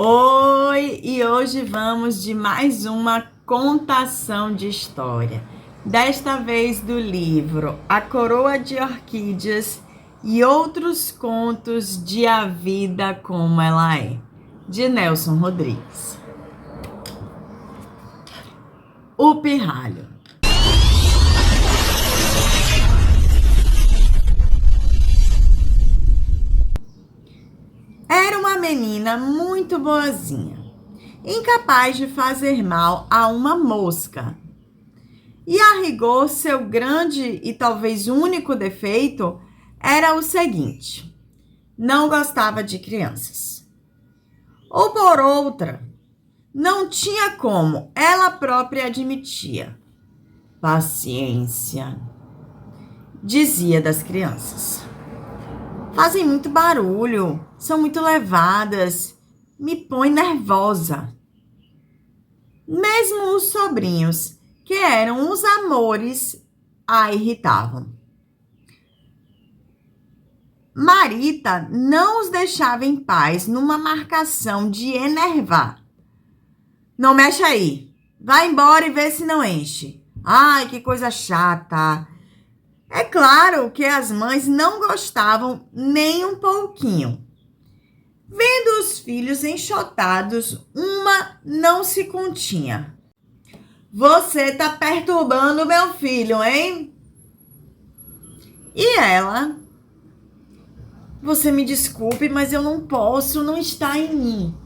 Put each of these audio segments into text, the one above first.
Oi, e hoje vamos de mais uma contação de história. Desta vez do livro A Coroa de Orquídeas e Outros Contos de A Vida Como Ela É, de Nelson Rodrigues. O Pirralho. Era uma menina muito boazinha, incapaz de fazer mal a uma mosca. E a rigor, seu grande e talvez único defeito era o seguinte: não gostava de crianças. Ou por outra, não tinha como, ela própria admitia. Paciência, dizia das crianças. Fazem muito barulho, são muito levadas, me põe nervosa. Mesmo os sobrinhos, que eram os amores, a irritavam. Marita não os deixava em paz numa marcação de enervar. Não mexe aí, vai embora e vê se não enche. Ai, que coisa chata. É claro que as mães não gostavam nem um pouquinho. Vendo os filhos enxotados, uma não se continha. Você tá perturbando meu filho, hein? E ela? Você me desculpe, mas eu não posso, não está em mim.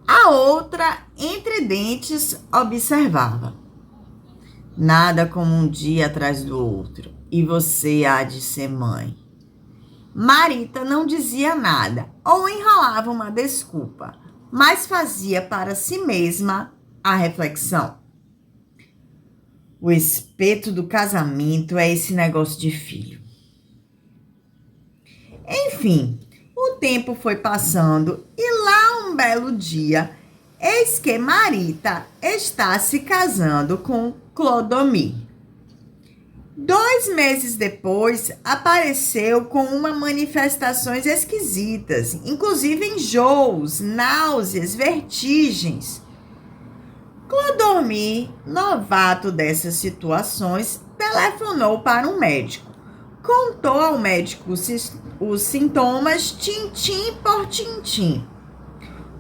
A outra, entre dentes, observava. Nada como um dia atrás do outro, e você há de ser mãe. Marita não dizia nada, ou enrolava uma desculpa, mas fazia para si mesma a reflexão. O espeto do casamento é esse negócio de filho. Enfim, o tempo foi passando e lá um belo dia, eis que Marita está se casando com Clodomir. 2 meses depois, apareceu com umas manifestações esquisitas, inclusive enjoos, náuseas, vertigens. Clodomir, novato dessas situações, telefonou para um médico. Contou ao médico os sintomas tintim por tintim.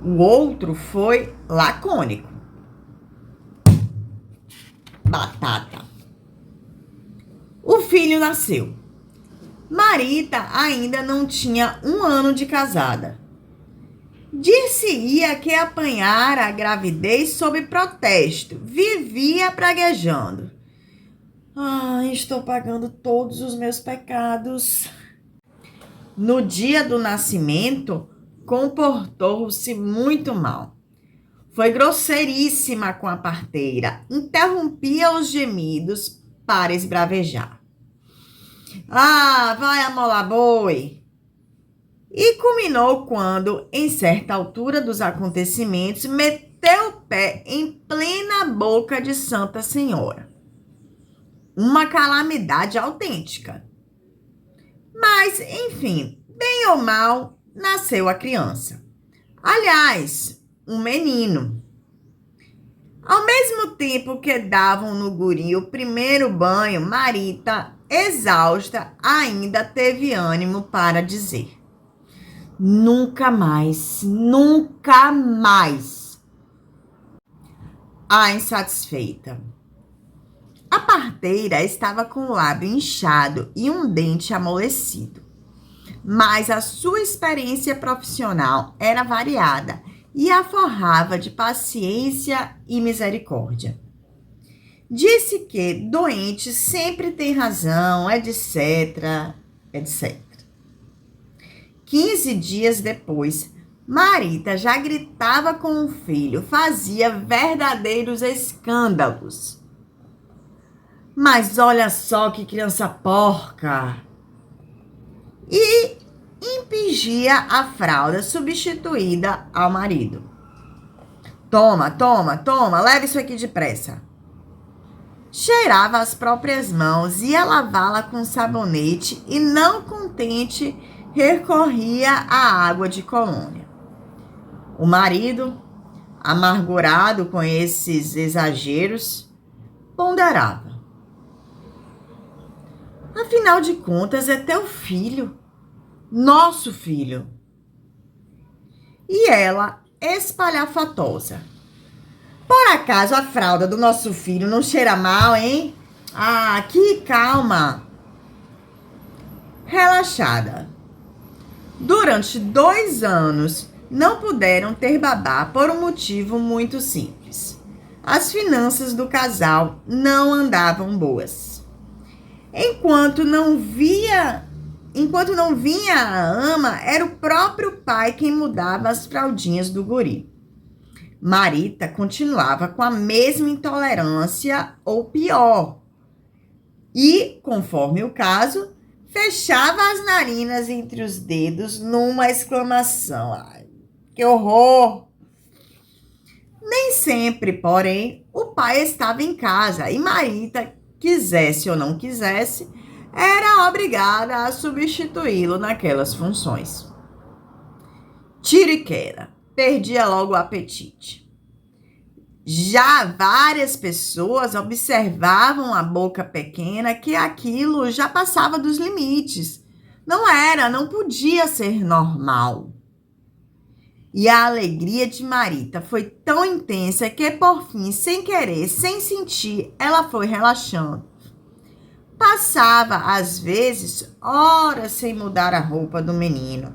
O outro foi lacônico. Batata. O filho nasceu. Marita ainda não tinha 1 ano de casada. Dir-se-ia que apanhara a gravidez sob protesto. Vivia praguejando. Estou pagando todos os meus pecados. No dia do nascimento, comportou-se muito mal. Foi grosseiríssima com a parteira. Interrompia os gemidos para esbravejar. Vai amolar boi. E culminou quando, em certa altura dos acontecimentos, meteu o pé em plena boca de Santa Senhora. Uma calamidade autêntica. Mas, enfim, bem ou mal, nasceu a criança. Aliás, um menino. Ao mesmo tempo que davam no guri o primeiro banho, Marita, exausta, ainda teve ânimo para dizer: nunca mais, nunca mais. A insatisfeita. A parteira estava com o lábio inchado e um dente amolecido. Mas a sua experiência profissional era variada e a forrava de paciência e misericórdia. Disse que doente sempre tem razão, etc, etc. 15 dias depois, Marita já gritava com o filho, fazia verdadeiros escândalos. Mas olha só que criança porca! E impingia a fralda substituída ao marido. Toma, leva isso aqui depressa. Cheirava as próprias mãos, ia lavá-la com sabonete e, não contente, recorria à água de colônia. O marido, amargurado com esses exageros, ponderava: afinal de contas, é teu filho, nosso filho. E ela, espalhafatosa: por acaso a fralda do nosso filho não cheira mal, hein? Ah, que calma. Relaxada. Durante 2 anos, não puderam ter babá por um motivo muito simples. As finanças do casal não andavam boas. Enquanto não vinha a ama, era o próprio pai quem mudava as fraldinhas do guri. Marita continuava com a mesma intolerância ou pior. E, conforme o caso, fechava as narinas entre os dedos numa exclamação: ai, que horror! Nem sempre, porém, o pai estava em casa e Marita, quisesse ou não quisesse, era obrigada a substituí-lo naquelas funções. Tiro e queda, perdia logo o apetite. Já várias pessoas observavam a boca pequena que aquilo já passava dos limites. Não podia ser normal. E a alegria de Marita foi tão intensa que, por fim, sem querer, sem sentir, ela foi relaxando. Passava, às vezes, horas sem mudar a roupa do menino.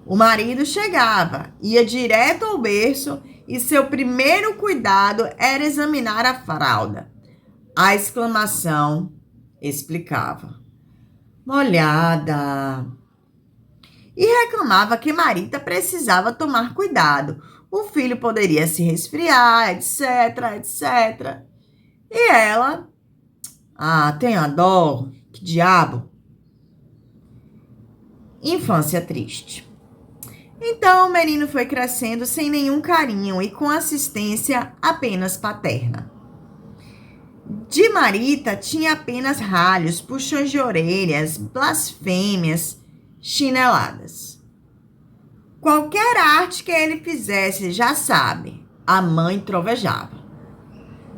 O marido chegava, ia direto ao berço e seu primeiro cuidado era examinar a fralda. A exclamação explicava: molhada. E reclamava que Marita precisava tomar cuidado. O filho poderia se resfriar, etc, etc. E ela: tenha dó, que diabo. Infância triste. Então, o menino foi crescendo sem nenhum carinho e com assistência apenas paterna. De Marita tinha apenas ralhos, puxões de orelhas, blasfêmias, chineladas. Qualquer arte que ele fizesse, já sabe, a mãe trovejava.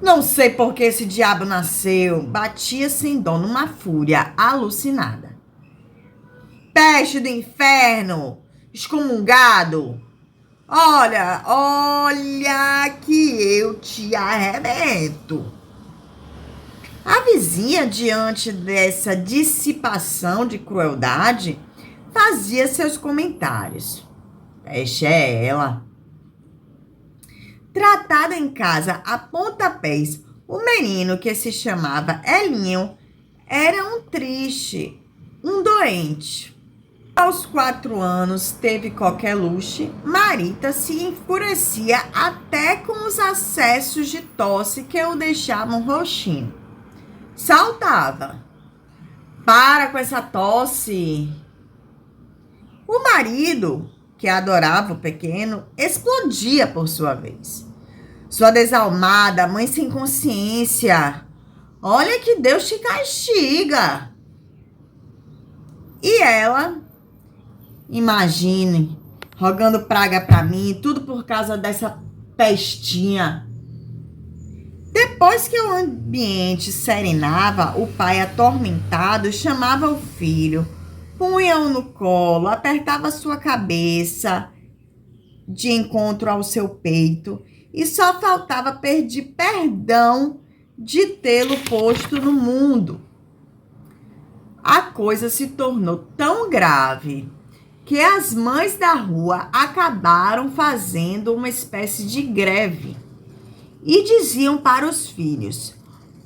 Não sei por que esse diabo nasceu, batia sem dó numa fúria alucinada. Peste do inferno! Excomungado, olha que eu te arrebento. A vizinha, diante dessa dissipação de crueldade, fazia seus comentários. Peste é ela. Tratado em casa a pontapés, o menino, que se chamava Elinho, era um triste, um doente. Aos 4 anos, teve coqueluche. Marita se enfurecia até com os acessos de tosse que o deixavam roxinho. Saltava: para com essa tosse. O marido, que adorava o pequeno, explodia por sua vez. Sua desalmada, mãe sem consciência, olha que Deus te castiga. E ela, imagine, rogando praga para mim, tudo por causa dessa pestinha. Depois que o ambiente serenava, o pai, atormentado, chamava o filho, punha-o no colo, apertava sua cabeça de encontro ao seu peito e só faltava pedir perdão de tê-lo posto no mundo. A coisa se tornou tão grave que as mães da rua acabaram fazendo uma espécie de greve e diziam para os filhos: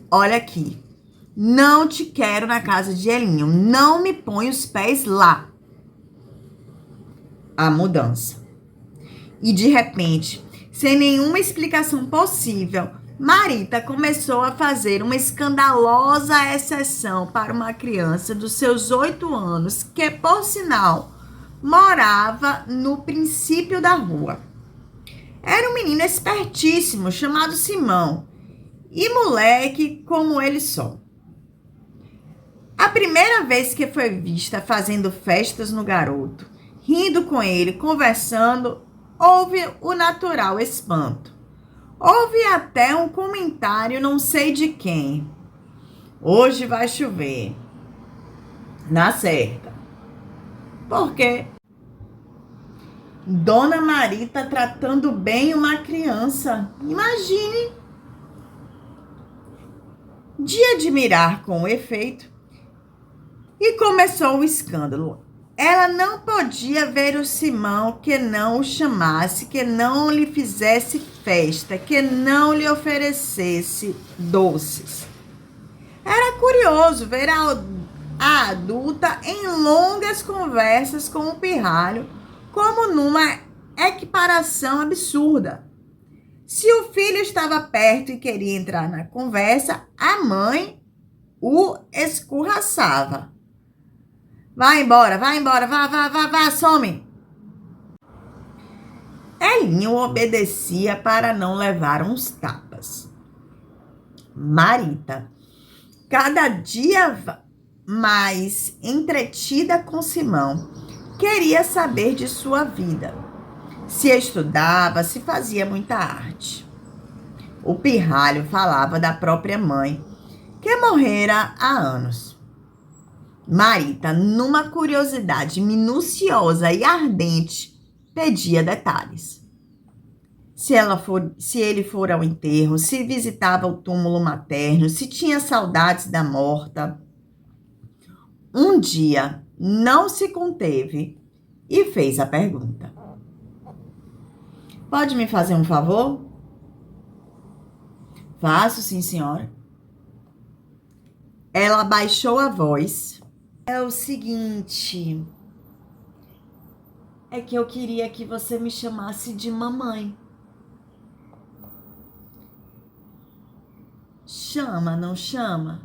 olha aqui, não te quero na casa de Elinho, não me põe os pés lá. A mudança. E de repente, sem nenhuma explicação possível, Marita começou a fazer uma escandalosa exceção para uma criança dos seus 8 anos, que, por sinal, morava no princípio da rua. Era um menino espertíssimo, chamado Simão, e moleque como ele só. A primeira vez que foi vista fazendo festas no garoto, rindo com ele, conversando, houve o natural espanto. Houve até um comentário não sei de quem. Hoje vai chover. Na certa. Por quê? Dona Marita tratando bem uma criança. Imagine. De admirar com efeito. E começou o escândalo. Ela não podia ver o Simão que não o chamasse, que não lhe fizesse festa, que não lhe oferecesse doces. Era curioso ver a adulta em longas conversas com o pirralho, como numa equiparação absurda. Se o filho estava perto e queria entrar na conversa, a mãe o escorraçava. Vai embora, vá, some. Elinho obedecia para não levar uns tapas. Marita, cada dia mais entretida com Simão, queria saber de sua vida. Se estudava, se fazia muita arte. O pirralho falava da própria mãe, que morrera há anos. Marita, numa curiosidade minuciosa e ardente, pedia detalhes. Se ele for ao enterro, se visitava o túmulo materno, se tinha saudades da morta. Um dia, não se conteve e fez a pergunta. Pode me fazer um favor? Faço, sim, senhora. Ela baixou a voz. É o seguinte, é que eu queria que você me chamasse de mamãe. Chama, não chama?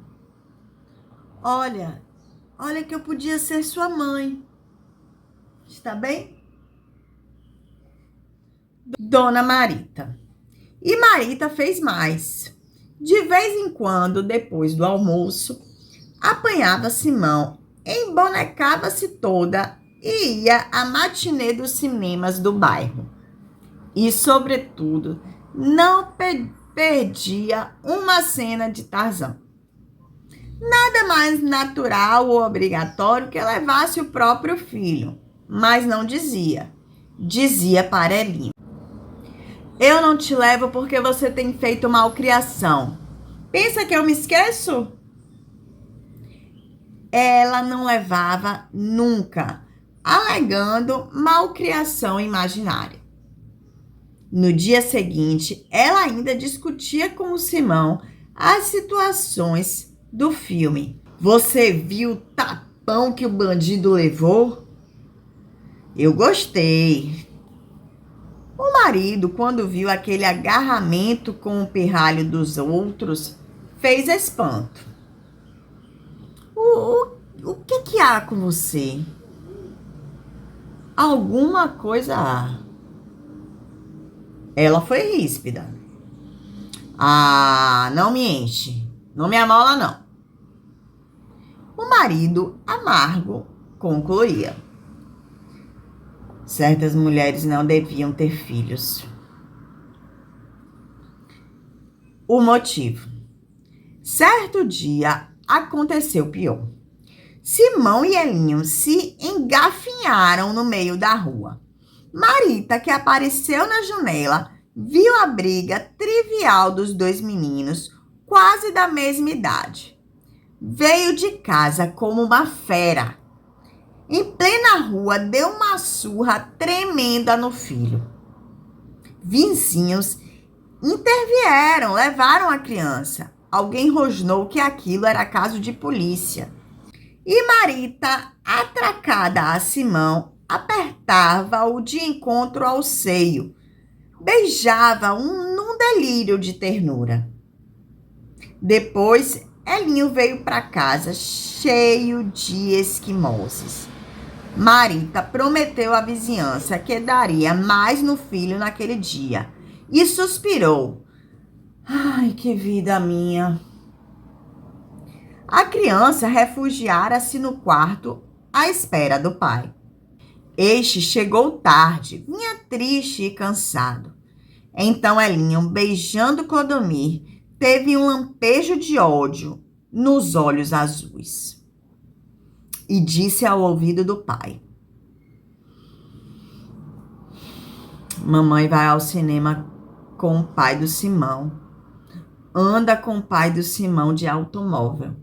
Olha que eu podia ser sua mãe. Está bem? Dona Marita. E Marita fez mais. De vez em quando, depois do almoço, apanhava Simão, embonecava-se toda e ia à matinê dos cinemas do bairro. E, sobretudo, não perdia uma cena de Tarzan. Nada mais natural ou obrigatório que levasse o próprio filho, mas não dizia. Dizia para Elinho: eu não te levo porque você tem feito malcriação. Pensa que eu me esqueço? Ela não levava nunca, alegando malcriação imaginária. No dia seguinte, ela ainda discutia com o Simão as situações do filme. Você viu o tapão que o bandido levou? Eu gostei. O marido, quando viu aquele agarramento com o pirralho dos outros, fez espanto. O que há com você? Alguma coisa há. Ela foi ríspida. Ah, não me enche. Não me amola, não. O marido, amargo, concluía: certas mulheres não deviam ter filhos. O motivo. Certo dia, aconteceu pior. Simão e Elinho se engafinharam no meio da rua. Marita, que apareceu na janela, viu a briga trivial dos dois meninos, quase da mesma idade. Veio de casa como uma fera. Em plena rua, deu uma surra tremenda no filho. Vizinhos intervieram, levaram a criança. Alguém rosnou que aquilo era caso de polícia. E Marita, atracada a Simão, apertava-o de encontro ao seio. Beijava-o num delírio de ternura. Depois, Elinho veio para casa cheio de esquimoses. Marita prometeu à vizinhança que daria mais no filho naquele dia e suspirou. Ai, que vida minha! A criança refugiara-se no quarto à espera do pai. Este chegou tarde, vinha triste e cansado. Então Elinho, beijando Clodomir, teve um lampejo de ódio nos olhos azuis e disse ao ouvido do pai: mamãe vai ao cinema com o pai do Simão. Anda com o pai do Simão de automóvel.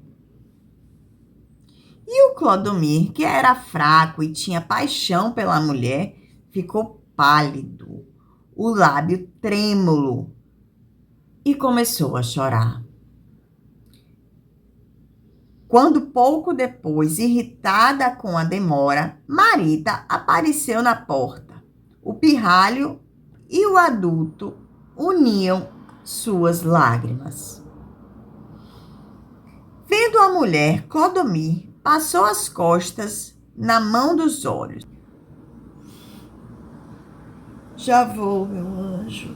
E o Clodomir, que era fraco e tinha paixão pela mulher, ficou pálido, o lábio trêmulo, e começou a chorar. Quando pouco depois, irritada com a demora, Marita apareceu na porta. O pirralho e o adulto uniam suas lágrimas. Vendo a mulher, Clodomir passou as costas na mão dos olhos. Já vou, meu anjo.